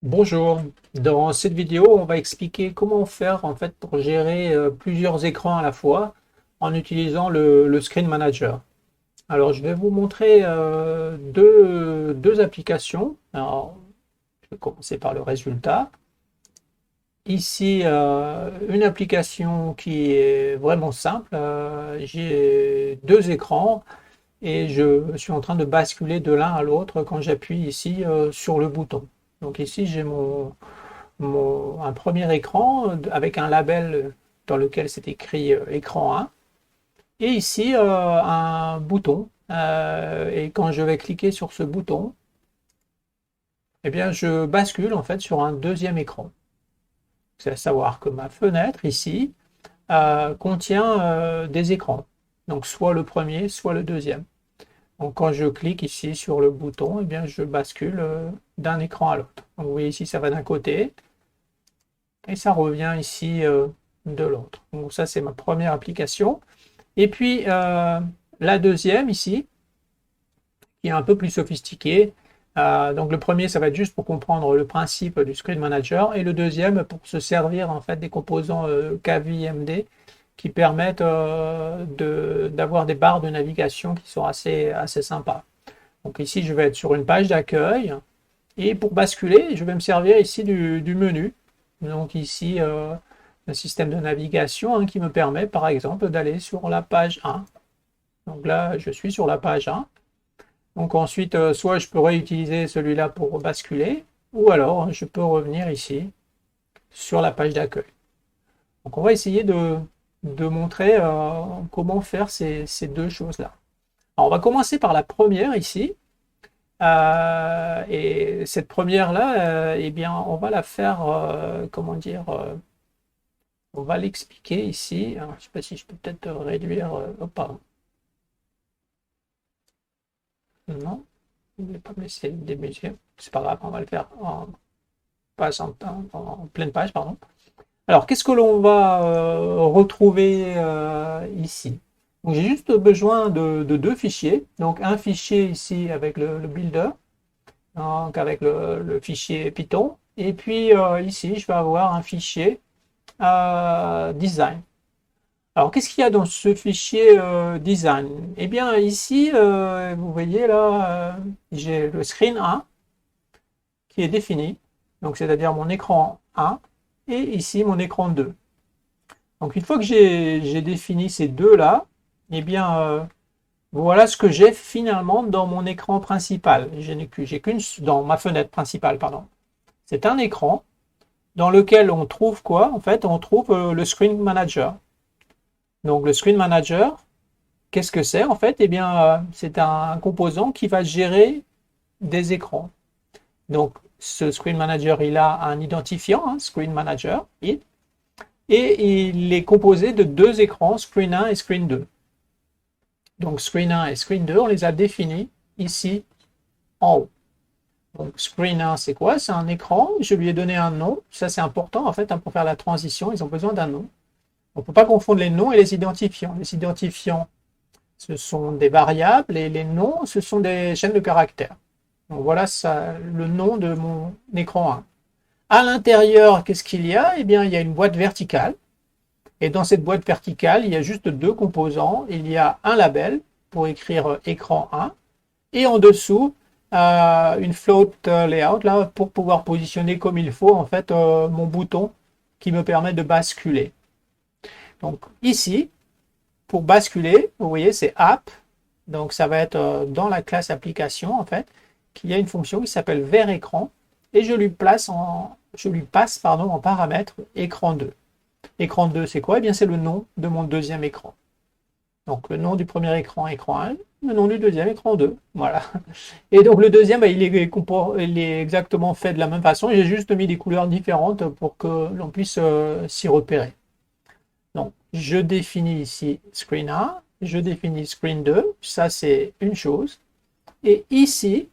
Bonjour, dans cette vidéo, on va expliquer comment faire en fait pour gérer plusieurs écrans à la fois en utilisant le Screen Manager. Alors, je vais vous montrer deux applications. Alors, je vais commencer par le résultat. Ici, une application qui est vraiment simple. J'ai deux écrans et je suis en train de basculer de l'un à l'autre quand j'appuie ici sur le bouton. Donc ici, j'ai un premier écran avec un label dans lequel c'est écrit écran 1 et ici un bouton et quand je vais cliquer sur ce bouton, eh bien je bascule en fait sur un deuxième écran. C'est à savoir que ma fenêtre ici contient des écrans, donc soit le premier soit le deuxième. Donc quand je clique ici sur le bouton, eh bien je bascule d'un écran à l'autre. Donc vous voyez ici ça va d'un côté et ça revient ici de l'autre. Donc ça c'est ma première application. Et puis la deuxième ici, qui est un peu plus sophistiquée. Donc le premier ça va être juste pour comprendre le principe du Screen Manager et le deuxième pour se servir en fait des composants KVMD qui permettent d'avoir des barres de navigation qui sont assez sympas. Donc ici je vais être sur une page d'accueil et pour basculer je vais me servir ici du menu. Donc ici un système de navigation qui me permet par exemple d'aller sur la page 1. Donc là je suis sur la page 1. Donc ensuite soit je peux réutiliser celui-là pour basculer ou alors je peux revenir ici sur la page d'accueil. Donc on va essayer de montrer comment faire ces deux choses-là. Alors on va commencer par la première ici. Et cette première-là, eh bien, on va la faire, comment dire, on va l'expliquer ici. Alors, je ne sais pas si je peux peut-être réduire. Oh, pardon. Non, je ne voulais pas me laisser démuser. C'est pas grave, on va le faire en pleine page, pardon. Alors, qu'est-ce que l'on va retrouver ici? Donc, j'ai juste besoin de deux fichiers. Donc, un fichier ici avec le builder, donc avec le fichier Python. Et puis ici, je vais avoir un fichier design. Alors, qu'est-ce qu'il y a dans ce fichier design? Eh bien, ici, vous voyez là, j'ai le screen 1 qui est défini, donc c'est-à-dire mon écran 1, et ici mon écran 2. Donc, une fois que j'ai défini ces deux-là, eh bien, voilà ce que j'ai finalement dans mon écran principal. J'ai qu'une dans ma fenêtre principale, pardon. C'est un écran dans lequel on trouve quoi? En fait, on trouve le Screen Manager. Donc, le Screen Manager, qu'est-ce que c'est en fait? Eh bien, c'est un composant qui va gérer des écrans. Donc, ce Screen Manager, il a un identifiant, Screen Manager, et il est composé de deux écrans, Screen 1 et Screen 2. Donc, Screen 1 et Screen 2, on les a définis ici en haut. Donc, Screen 1, c'est quoi? C'est un écran, je lui ai donné un nom. Ça, c'est important en fait, pour faire la transition, ils ont besoin d'un nom. On ne peut pas confondre les noms et les identifiants. Les identifiants, ce sont des variables et les noms, ce sont des chaînes de caractères. Donc voilà ça, le nom de mon écran 1. À l'intérieur, qu'est-ce qu'il y a? Eh bien, il y a une boîte verticale. Et dans cette boîte verticale, il y a juste deux composants. Il y a un label pour écrire écran 1 et en dessous, une float layout là, pour pouvoir positionner comme il faut en fait mon bouton qui me permet de basculer. Donc ici, pour basculer, vous voyez, c'est app. Donc ça va être dans la classe application en fait, qu'il y a une fonction qui s'appelle vert écran et je lui passe en paramètre écran 2. Écran 2, c'est quoi? Eh bien, c'est le nom de mon deuxième écran. Donc le nom du premier écran, écran 1, le nom du deuxième, écran 2. Voilà. Et donc le deuxième, il est exactement fait de la même façon. J'ai juste mis des couleurs différentes pour que l'on puisse s'y repérer. Donc je définis ici screen 1, je définis screen 2, ça c'est une chose. Et ici,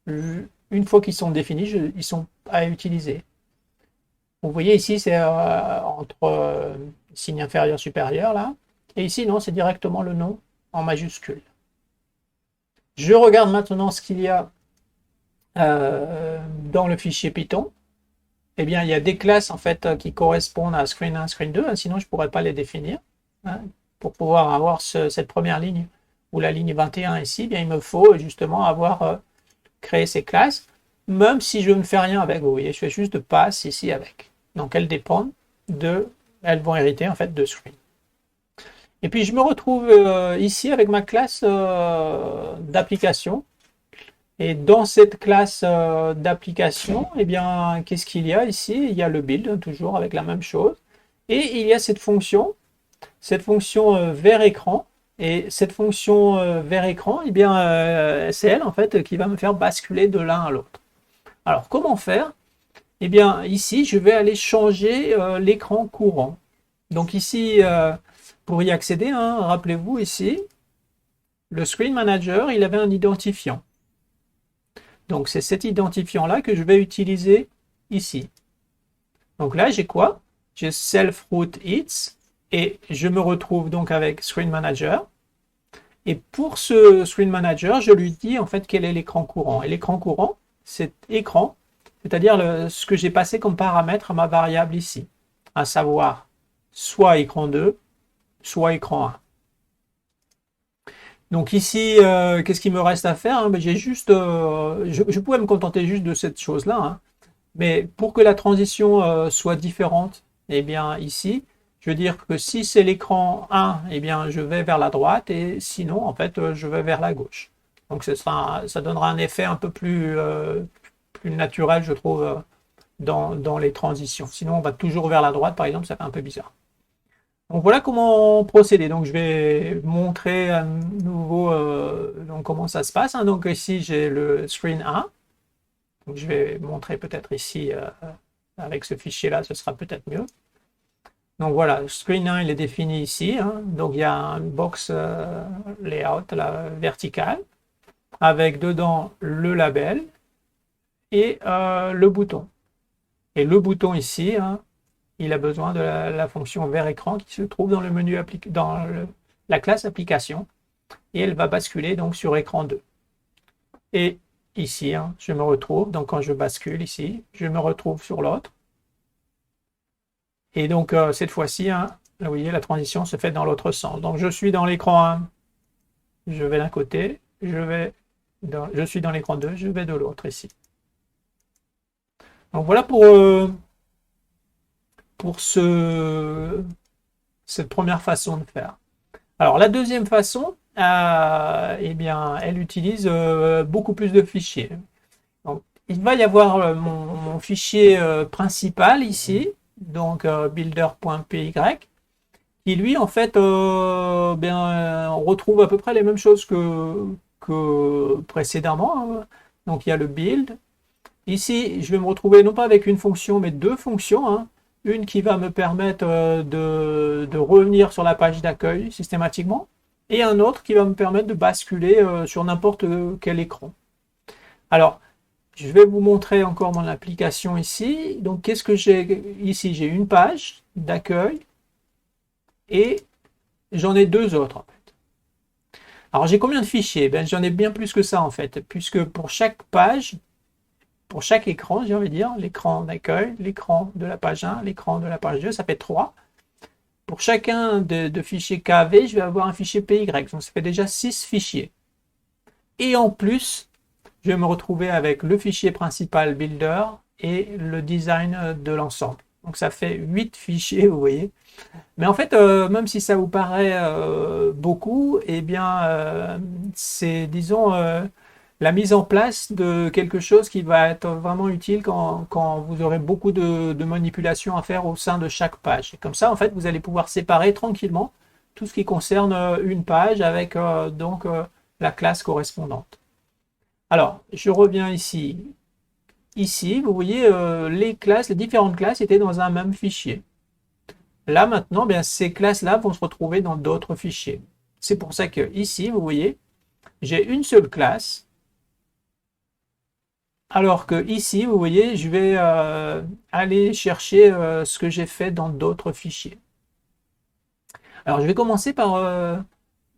une fois qu'ils sont définis, ils sont à utiliser. Vous voyez ici, c'est entre signe inférieur supérieur là. Et ici, non, c'est directement le nom en majuscule. Je regarde maintenant ce qu'il y a dans le fichier Python, eh bien, il y a des classes en fait qui correspondent à screen 1, screen 2, hein, sinon je ne pourrais pas les définir. Hein. Pour pouvoir avoir cette première ligne ou la ligne 21 ici, eh bien, il me faut justement avoir créé ces classes, même si je ne fais rien avec. Vous voyez, je fais juste de pass ici avec. Donc elles dépendent elles vont hériter en fait de screen. Et puis je me retrouve ici avec ma classe d'application. Et dans cette classe d'application, eh bien, qu'est-ce qu'il y a ici? Il y a le build, toujours avec la même chose. Et il y a cette fonction vert écran. Et cette fonction vert écran, eh bien, c'est elle en fait qui va me faire basculer de l'un à l'autre. Alors, comment faire? Eh bien, ici, je vais aller changer l'écran courant. Donc ici, pour y accéder, hein, rappelez-vous ici, le Screen Manager, il avait un identifiant. Donc c'est cet identifiant-là que je vais utiliser ici. Donc là, j'ai quoi? J'ai Self Root Hits et je me retrouve donc avec Screen Manager. Et pour ce Screen Manager, je lui dis en fait quel est l'écran courant. Et l'écran courant, c'est écran, c'est-à-dire ce que j'ai passé comme paramètre à ma variable ici, à savoir soit écran 2, soit écran 1. Donc ici, qu'est-ce qu'il me reste à faire? J'ai juste, je pouvais me contenter juste de cette chose-là, hein. Mais pour que la transition soit différente, eh bien ici, je veux dire que si c'est l'écran 1, eh bien je vais vers la droite, et sinon, en fait, je vais vers la gauche. Donc ça donnera un effet un peu plus naturel, je trouve, dans les transitions. Sinon, on va toujours vers la droite, par exemple, ça fait un peu bizarre. Donc voilà comment procéder. Donc je vais montrer à nouveau donc comment ça se passe, hein. Donc ici j'ai le screen 1. Donc je vais montrer peut-être ici avec ce fichier-là, ce sera peut-être mieux. Donc voilà, screen 1 il est défini ici, hein. Donc il y a un box layout là, vertical avec dedans le label et le bouton. Et le bouton ici, hein, il a besoin de la fonction vert écran qui se trouve dans le menu la classe application et elle va basculer donc sur écran 2. Et ici, hein, je me retrouve, donc quand je bascule ici, je me retrouve sur l'autre. Et donc cette fois-ci, hein, vous voyez, la transition se fait dans l'autre sens. Donc je suis dans l'écran 1, je vais d'un côté, je suis dans l'écran 2, je vais de l'autre ici. Donc voilà pour cette première façon de faire. Alors la deuxième façon, eh bien, elle utilise beaucoup plus de fichiers. Donc, il va y avoir mon fichier principal ici, donc builder.py, qui lui en fait, on retrouve à peu près les mêmes choses que précédemment, hein. Donc il y a le build. Ici, je vais me retrouver non pas avec une fonction, mais deux fonctions, hein. Une qui va me permettre de revenir sur la page d'accueil systématiquement, et un autre qui va me permettre de basculer sur n'importe quel écran. Alors, je vais vous montrer encore mon application ici. Donc, qu'est-ce que j'ai ici? J'ai une page d'accueil et j'en ai deux autres en fait. Alors, j'ai combien de fichiers? J'en ai bien plus que ça en fait, puisque pour chaque page, pour chaque écran, j'ai envie de dire, l'écran d'accueil, l'écran de la page 1, l'écran de la page 2, ça fait 3. Pour chacun de fichiers KV, je vais avoir un fichier PY, donc ça fait déjà 6 fichiers. Et en plus, je vais me retrouver avec le fichier principal Builder et le design de l'ensemble. Donc ça fait 8 fichiers, vous voyez. Mais en fait, même si ça vous paraît beaucoup, eh bien, c'est, disons, la mise en place de quelque chose qui va être vraiment utile quand vous aurez beaucoup de manipulations à faire au sein de chaque page. Et comme ça, en fait, vous allez pouvoir séparer tranquillement tout ce qui concerne une page avec donc la classe correspondante. Alors, je reviens ici. Ici, vous voyez, les différentes classes étaient dans un même fichier. Là, maintenant, ces classes-là vont se retrouver dans d'autres fichiers. C'est pour ça que ici, vous voyez, j'ai une seule classe. Alors que ici, vous voyez, je vais aller chercher ce que j'ai fait dans d'autres fichiers. Alors, je vais commencer par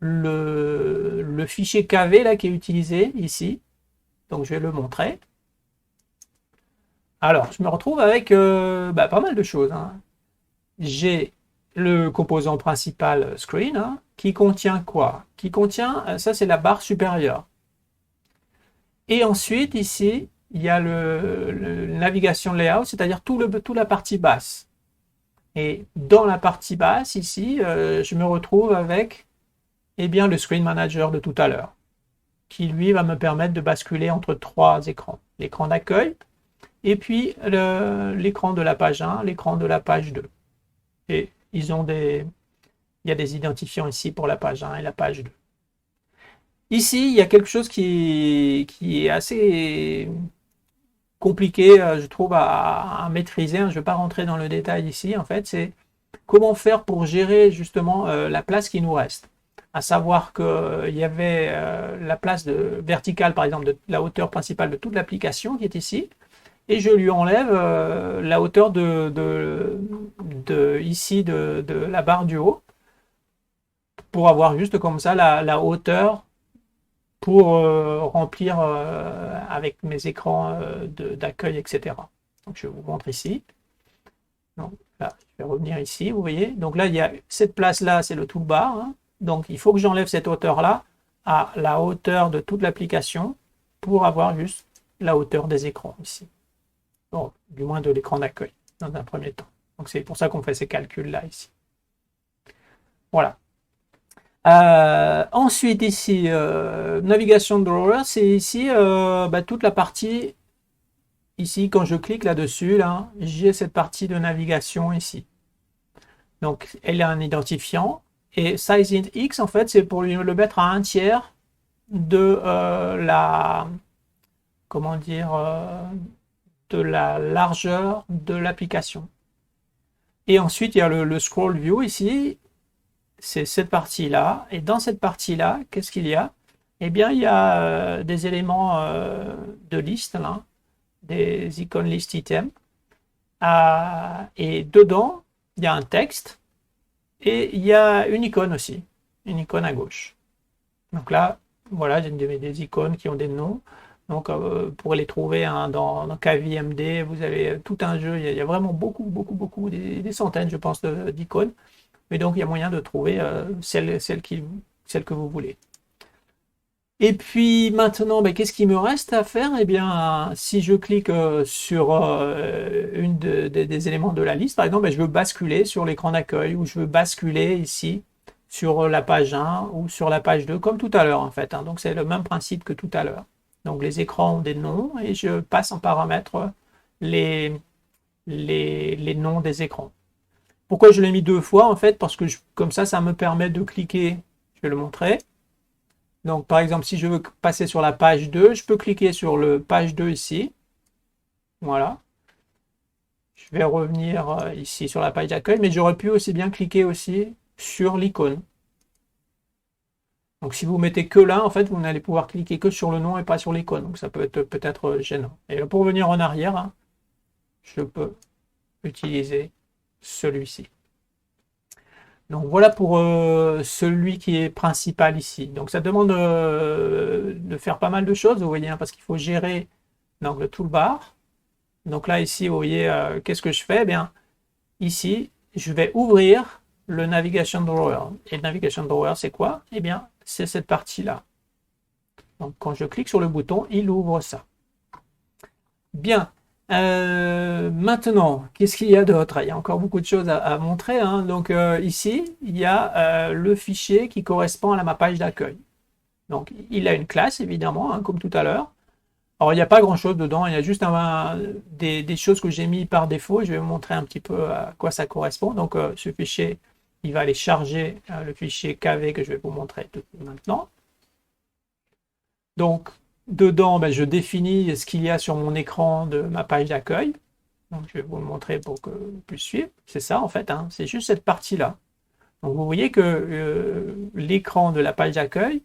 le fichier KV là, qui est utilisé ici. Donc, je vais le montrer. Alors, je me retrouve avec pas mal de choses, hein. J'ai le composant principal screen, hein, qui contient quoi? Qui contient, ça c'est la barre supérieure. Et ensuite, ici, il y a le navigation layout, c'est-à-dire toute la partie basse. Et dans la partie basse, ici, je me retrouve avec eh bien, le Screen Manager de tout à l'heure, qui lui va me permettre de basculer entre trois écrans. L'écran d'accueil, et puis l'écran de la page 1, l'écran de la page 2. Et il y a des identifiants ici pour la page 1 et la page 2. Ici, il y a quelque chose qui est assez compliqué, je trouve, à maîtriser. Je ne vais pas rentrer dans le détail ici. En fait, c'est comment faire pour gérer justement la place qui nous reste. À savoir qu'il y avait la place verticale, par exemple, de la hauteur principale de toute l'application qui est ici. Et je lui enlève la hauteur ici de la barre du haut pour avoir juste comme ça la hauteur pour remplir avec mes écrans d'accueil, etc. Donc je vous montre ici. Donc là, je vais revenir ici, vous voyez. Donc là, il y a cette place-là, c'est le toolbar, hein. Donc il faut que j'enlève cette hauteur-là à la hauteur de toute l'application pour avoir juste la hauteur des écrans ici. Bon, du moins de l'écran d'accueil dans un premier temps. Donc c'est pour ça qu'on fait ces calculs-là ici. Voilà. Ensuite ici, navigation drawer, c'est ici toute la partie, ici quand je clique là-dessus, là, j'ai cette partie de navigation ici. Donc elle a un identifiant, et size X en fait c'est pour le mettre à 1/3 de la, comment dire, de la largeur de l'application. Et ensuite il y a le scroll view ici, c'est cette partie-là. Et dans cette partie-là, qu'est-ce qu'il y a? Eh bien, il y a des éléments de liste, là, des icônes list items. Et dedans, il y a un texte et il y a une icône aussi, une icône à gauche. Donc là, voilà, j'ai des icônes qui ont des noms. Donc, pour les trouver hein, dans KVMD, vous avez tout un jeu. Il y a vraiment beaucoup, des centaines, je pense, d'icônes. Mais donc, il y a moyen de trouver celle que vous voulez. Et puis maintenant, qu'est-ce qu'il me reste à faire? Eh bien, si je clique sur une des éléments de la liste, par exemple, je veux basculer sur l'écran d'accueil ou je veux basculer ici sur la page 1 ou sur la page 2, comme tout à l'heure en fait. Hein. Donc, c'est le même principe que tout à l'heure. Donc, les écrans ont des noms et je passe en paramètre les noms des écrans. Pourquoi je l'ai mis deux fois en fait? Parce que comme ça me permet de cliquer, je vais le montrer. Donc par exemple, si je veux passer sur la page 2, je peux cliquer sur le page 2 ici. Voilà. Je vais revenir ici sur la page d'accueil, mais j'aurais pu aussi bien cliquer aussi sur l'icône. Donc si vous mettez que là, en fait, vous n'allez pouvoir cliquer que sur le nom et pas sur l'icône. Donc ça peut être peut-être gênant. Et pour revenir en arrière, hein, je peux utiliser celui-ci. Donc voilà pour celui qui est principal ici. Donc ça demande de faire pas mal de choses, vous voyez, hein, parce qu'il faut gérer donc, le toolbar. Donc là ici, vous voyez, qu'est-ce que je fais? Eh bien, ici, je vais ouvrir le Navigation Drawer. Et le Navigation Drawer, c'est quoi? Eh bien, c'est cette partie-là. Donc quand je clique sur le bouton, il ouvre ça. Bien. Maintenant, qu'est-ce qu'il y a d'autre? Il y a encore beaucoup de choses à montrer. Hein. Donc ici, il y a le fichier qui correspond à ma page d'accueil. Donc il a une classe, évidemment, hein, comme tout à l'heure. Alors il n'y a pas grand-chose dedans, il y a juste des choses que j'ai mis par défaut. Je vais vous montrer un petit peu à quoi ça correspond. Donc ce fichier, il va aller charger le fichier KV que je vais vous montrer maintenant. Donc dedans, je définis ce qu'il y a sur mon écran de ma page d'accueil. Donc, je vais vous le montrer pour que vous puissiez suivre. C'est ça, en fait. Hein, c'est juste cette partie-là. Donc, vous voyez que l'écran de la page d'accueil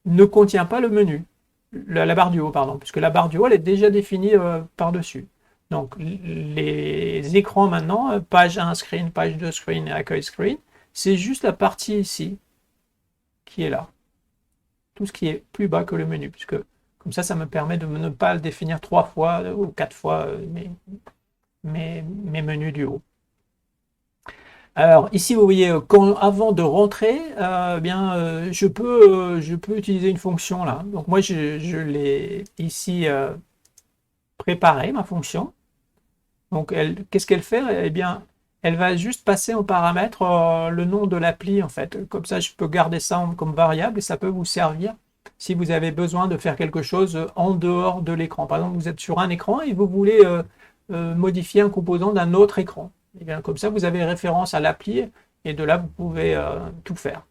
ne contient pas le menu. La barre du haut, pardon. Puisque la barre du haut, elle est déjà définie par-dessus. Donc, les écrans maintenant, page 1 screen, page 2 screen et accueil screen, c'est juste la partie ici qui est là. Tout ce qui est plus bas que le menu. Puisque Comme ça me permet de ne pas le définir 3 fois ou 4 fois mes menus du haut. Alors ici, vous voyez, avant de rentrer, je peux utiliser une fonction là. Donc moi, je l'ai ici préparée, ma fonction. Donc qu'est-ce qu'elle fait? Eh bien, elle va juste passer en paramètre le nom de l'appli en fait. Comme ça, je peux garder ça comme variable et ça peut vous servir si vous avez besoin de faire quelque chose en dehors de l'écran. Par exemple, vous êtes sur un écran et vous voulez modifier un composant d'un autre écran. Et bien, comme ça, vous avez référence à l'appli et de là, vous pouvez tout faire.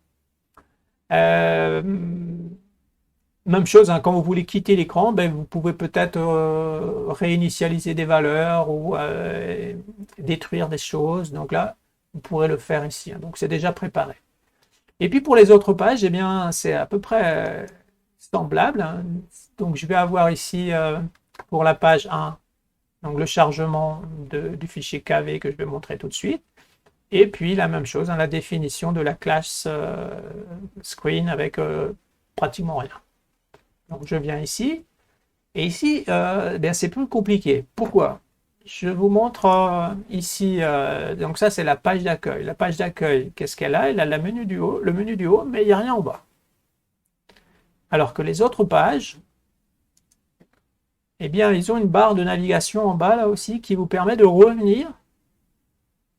Même chose, hein, quand vous voulez quitter l'écran, ben, vous pouvez peut-être réinitialiser des valeurs ou détruire des choses. Donc là, vous pourrez le faire ici. Hein. Donc c'est déjà préparé. Et puis pour les autres pages, eh bien, c'est à peu près semblable. Hein. Donc je vais avoir ici pour la page 1, donc le chargement du fichier KV que je vais montrer tout de suite. Et puis la même chose, hein, la définition de la classe screen avec pratiquement rien. Donc je viens ici, et ici, c'est plus compliqué. Pourquoi? Je vous montre ici, donc ça c'est la page d'accueil. La page d'accueil, qu'est-ce qu'elle a? Elle a le menu du haut, mais il n'y a rien en bas. Alors que les autres pages, eh bien, ils ont une barre de navigation en bas là aussi qui vous permet de revenir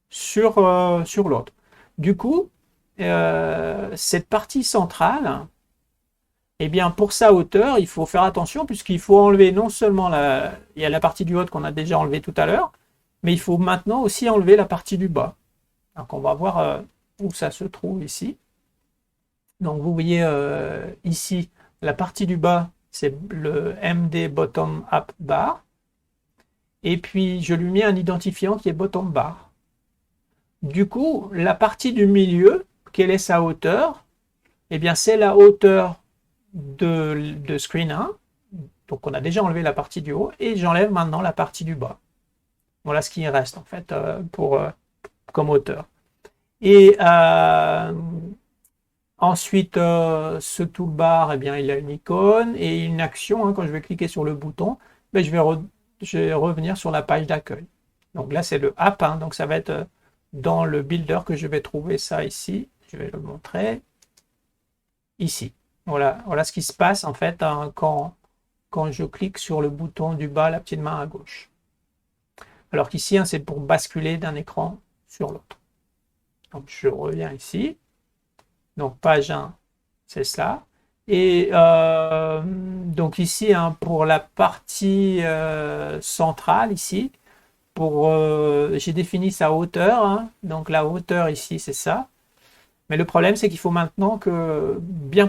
sur l'autre. Du coup, cette partie centrale, eh bien, pour sa hauteur, il faut faire attention puisqu'il faut enlever non seulement il y a la partie du haut qu'on a déjà enlevé tout à l'heure, mais il faut maintenant aussi enlever la partie du bas. Donc, on va voir où ça se trouve ici. Donc, vous voyez ici, la partie du bas, c'est le MD Bottom Up Bar. Et puis, je lui mets un identifiant qui est Bottom Bar. Du coup, la partie du milieu, quelle est sa hauteur? Eh bien, c'est la hauteur de screen 1, donc on a déjà enlevé la partie du haut, et j'enlève maintenant la partie du bas. Voilà ce qui reste en fait comme hauteur. Et ensuite, ce toolbar, eh bien, il a une icône et une action. Hein, quand je vais cliquer sur le bouton, ben, je vais revenir sur la page d'accueil. Donc là, c'est le app, hein, donc ça va être dans le builder que je vais trouver ça ici. Je vais le montrer ici. Voilà ce qui se passe en fait hein, quand je clique sur le bouton du bas, la petite main à gauche. Alors qu'ici, hein, c'est pour basculer d'un écran sur l'autre. Donc je reviens ici. Donc page 1, c'est cela. Et donc ici, hein, pour la partie centrale, ici, j'ai défini sa hauteur. Hein, donc la hauteur ici, c'est ça. Mais le problème, c'est qu'il faut maintenant bien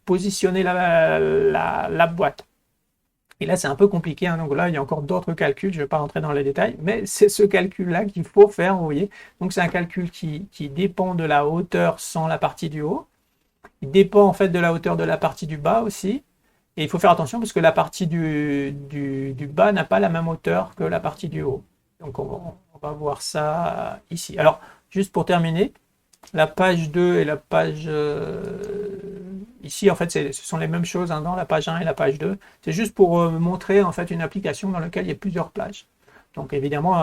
positionner la boîte. Et là, c'est un peu compliqué. Hein, donc là, il y a encore d'autres calculs. Je ne vais pas rentrer dans les détails. Mais c'est ce calcul-là qu'il faut faire, vous voyez. Donc c'est un calcul qui dépend de la hauteur sans la partie du haut. Il dépend en fait de la hauteur de la partie du bas aussi. Et il faut faire attention parce que la partie du bas n'a pas la même hauteur que la partie du haut. Donc on va voir ça ici. Alors, juste pour terminer, la page 2 et la page ici en fait ce sont les mêmes choses hein, dans la page 1 et la page 2. C'est juste pour montrer en fait une application dans laquelle il y a plusieurs pages. Donc évidemment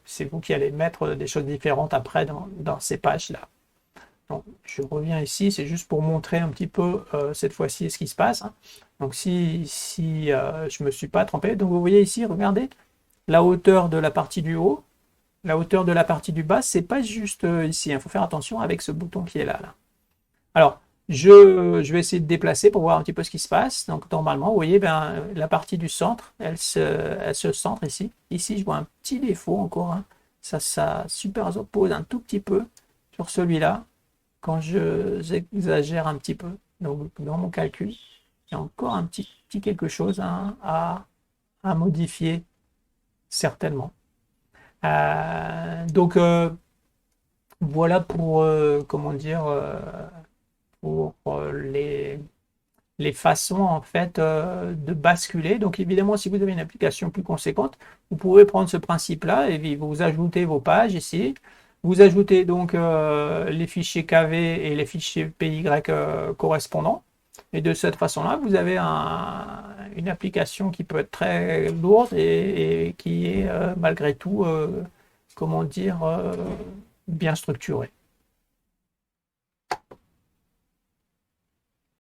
c'est vous qui allez mettre des choses différentes après dans ces pages là. Donc je reviens ici, c'est juste pour montrer un petit peu cette fois-ci ce qui se passe. Hein. Donc si je me suis pas trompé, donc vous voyez ici, regardez la hauteur de la partie du haut. La hauteur de la partie du bas, c'est pas juste ici. Il faut faire attention avec ce bouton qui est là. Alors, je vais essayer de déplacer pour voir un petit peu ce qui se passe. Donc, normalement, vous voyez, la partie du centre, elle se centre ici. Ici, je vois un petit défaut encore. Hein. Ça superpose un tout petit peu sur celui-là quand j'exagère un petit peu. Donc, dans mon calcul, il y a encore un petit quelque chose hein, à modifier, certainement. Donc voilà pour comment dire pour les façons en fait de basculer. Donc évidemment si vous avez une application plus conséquente, vous pouvez prendre ce principe là et vous ajoutez vos pages ici. Vous ajoutez donc les fichiers KV et les fichiers PY correspondants. Et de cette façon-là, vous avez une application qui peut être très lourde et qui est malgré tout, comment dire, bien structurée.